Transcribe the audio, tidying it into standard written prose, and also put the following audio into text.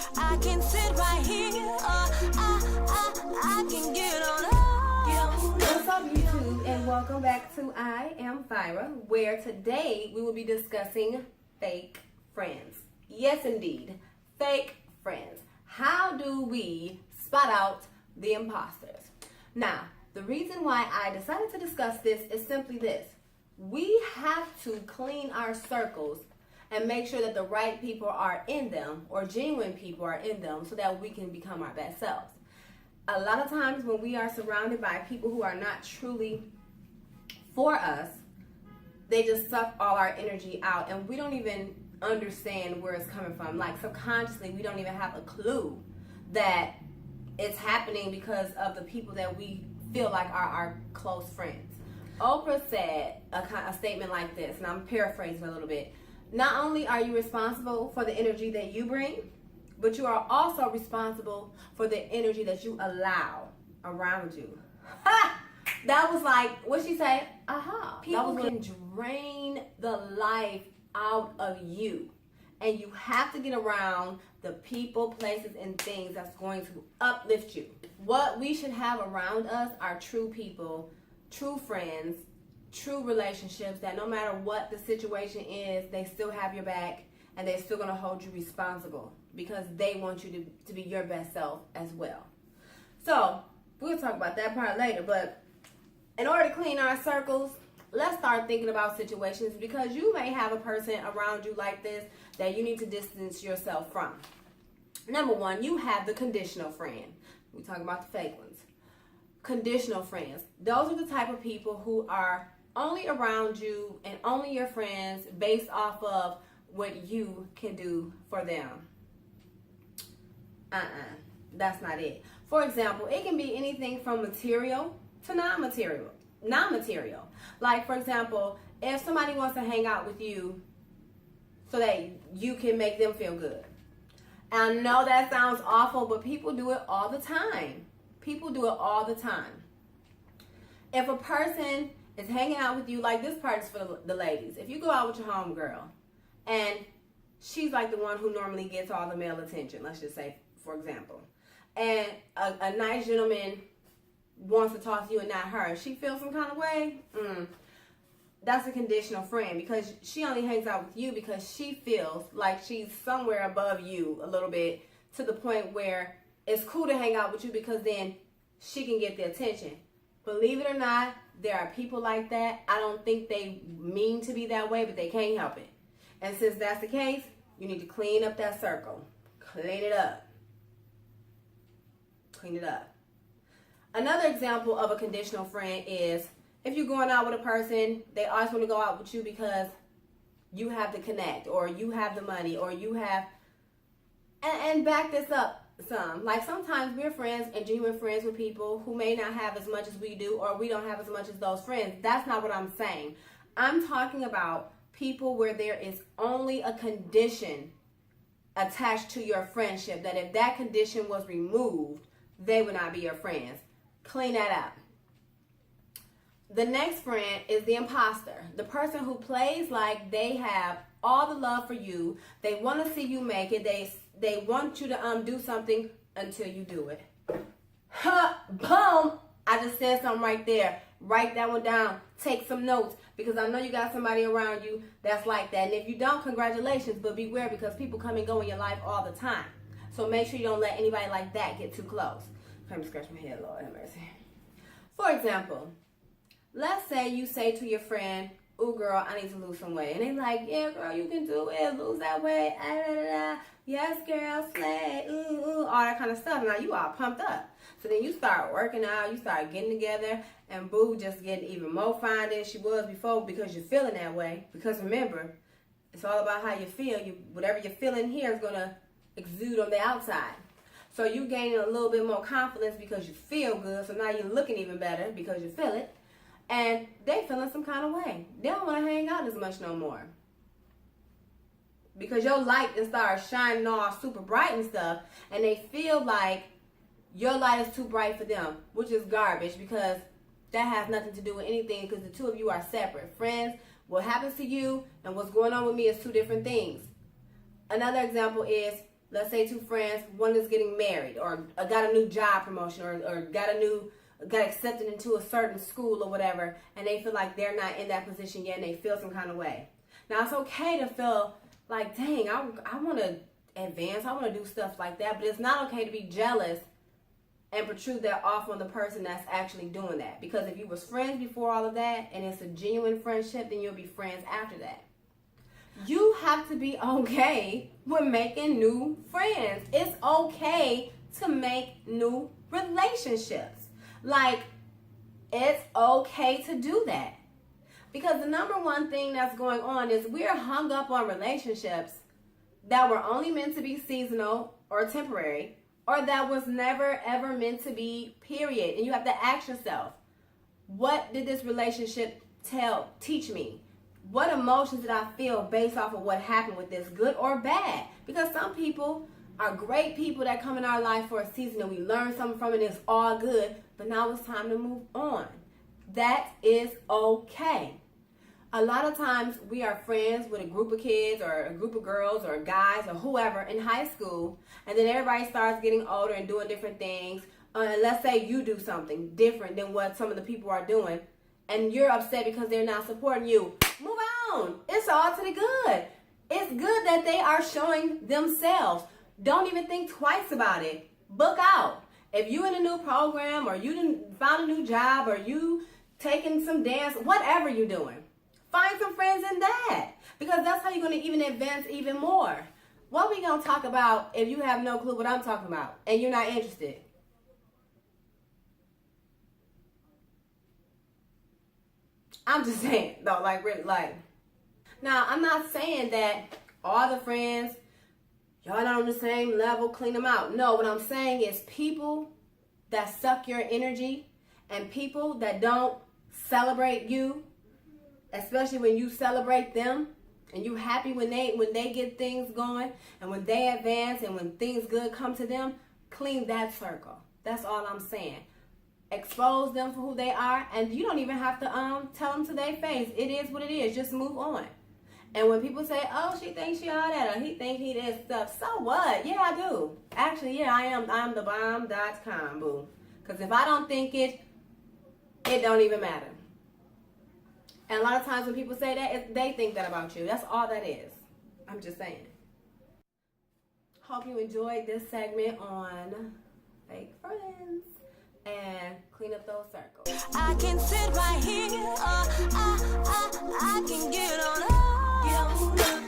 I can sit right here, I can get on up. What's up, YouTube, and welcome back to I Am Thyra, where today we will be discussing fake friends. Yes, indeed, fake friends. How do we spot out the imposters? Now, the reason why I decided to discuss this is simply this. We have to clean our circles and make sure that the right people are in them, or genuine people are in them, so that we can become our best selves. A lot of times when we are surrounded by people who are not truly for us, they just suck all our energy out, and we don't even understand where it's coming from. Like, subconsciously, we don't even have a clue that it's happening because of the people that we feel like are our close friends. Oprah said a statement like this, and I'm paraphrasing a little bit. Not only are you responsible for the energy that you bring, but you are also responsible for the energy that you allow around you. Ha! That was like, what'd she say? Aha. People can drain the life out of you. And you have to get around the people, places, and things that's going to uplift you. What we should have around us are true people, true friends, true relationships that no matter what the situation is, they still have your back and they're still going to hold you responsible because they want you to be your best self as well. So, we'll talk about that part later, but in order to clean our circles, let's start thinking about situations, because you may have a person around you like this that you need to distance yourself from. Number one, you have the conditional friend. We talk about the fake ones. Conditional friends. Those are the type of people who are only around you and only your friends based off of what you can do for them. That's not it. For example, it can be anything from material to non-material. Like, for example, if somebody wants to hang out with you so that you can make them feel good. I know that sounds awful, but people do it all the time. People do it all the time. If a person is hanging out with you, like, this part is for the ladies. If you go out with your homegirl and she's like the one who normally gets all the male attention, let's just say, for example, and a nice gentleman wants to talk to you and not her, she feels some kind of way, that's a conditional friend, because she only hangs out with you because she feels like she's somewhere above you a little bit, to the point where it's cool to hang out with you because then she can get the attention. Believe it or not, there are people like that. I don't think they mean to be that way, but they can't help it. And since that's the case, you need to clean up that circle. Clean it up. Clean it up. Another example of a conditional friend is if you're going out with a person, they always want to go out with you because you have the connect, or you have the money, or you have, and back this up some. Like, sometimes we're friends and genuine friends with people who may not have as much as we do, or we don't have as much as those friends. That's not what I'm saying. I'm talking about people where there is only a condition attached to your friendship, that if that condition was removed, they would not be your friends. Clean that up. The next friend is the imposter. The person who plays like they have all the love for you. They want to see you make it. They want you to do something until you do it. Boom! I just said something right there. Write that one down. Take some notes, because I know you got somebody around you that's like that. And if you don't, congratulations, but beware, because people come and go in your life all the time. So make sure you don't let anybody like that get too close. Let me scratch my head, Lord have mercy. For example, let's say you say to your friend, "Ooh, girl, I need to lose some weight." And they're like, "Yeah, girl, you can do it. Lose that weight. Yes, girl, slay. Ooh, all that kind of stuff." Now you all pumped up. So then you start working out. You start getting together. And boo just getting even more fine than she was before, because you're feeling that way. Because remember, it's all about how you feel. Whatever you're feeling here is going to exude on the outside. So you gaining a little bit more confidence because you feel good. So now you're looking even better because you feel it. And they feeling some kind of way. They don't want to hang out as much no more, because your light and starts shining all super bright and stuff, and they feel like your light is too bright for them, which is garbage, because that has nothing to do with anything, because the two of you are separate. Friends, what happens to you and what's going on with me is two different things. Another example is let's say two friends, one is getting married or got a new job promotion or got accepted into a certain school or whatever, and they feel like they're not in that position yet and they feel some kind of way. Now, it's okay to feel like, dang, I want to advance, I want to do stuff like that, but it's not okay to be jealous and protrude that off on the person that's actually doing that. Because if you was friends before all of that and it's a genuine friendship, then you'll be friends after that. You have to be okay with making new friends. It's okay to make new relationships. Like, it's okay to do that. Because the number one thing that's going on is we're hung up on relationships that were only meant to be seasonal or temporary, or that was never ever meant to be, period. And you have to ask yourself, what did this relationship teach me? What emotions did I feel based off of what happened with this, good or bad? Because some people are great people that come in our life for a season and we learn something from it and it's all good, but now it's time to move on. That is okay. A lot of times we are friends with a group of kids or a group of girls or guys or whoever in high school, and then everybody starts getting older and doing different things. And let's say you do something different than what some of the people are doing, and you're upset because they're not supporting you. Move on. It's all to the good. It's good that they are showing themselves. Don't even think twice about it. Book out. If you in a new program or you didn't found a new job or you taking some dance, whatever you're doing, find some friends in that, because that's how you're going to even advance even more. What we going to talk about if you have no clue what I'm talking about and you're not interested? I'm just saying, though, like, really, like. Now, I'm not saying that all the friends, y'all not on the same level, clean them out. No, what I'm saying is people that suck your energy and people that don't celebrate you, especially when you celebrate them and you happy when they get things going and when they advance and when things good come to them, clean that circle. That's all I'm saying. Expose them for who they are, and you don't even have to tell them to their face. It is what it is. Just move on. And when people say, oh, she thinks she all that, or he thinks he this stuff, so what? Yeah, I do. Actually, yeah, I am. I'm the bomb.com, boo. Because if I don't think it don't even matter. And a lot of times when people say that, they think that about you. That's all that is. I'm just saying. Hope you enjoyed this segment on fake friends and clean up those circles. I can sit right here, I can get on up.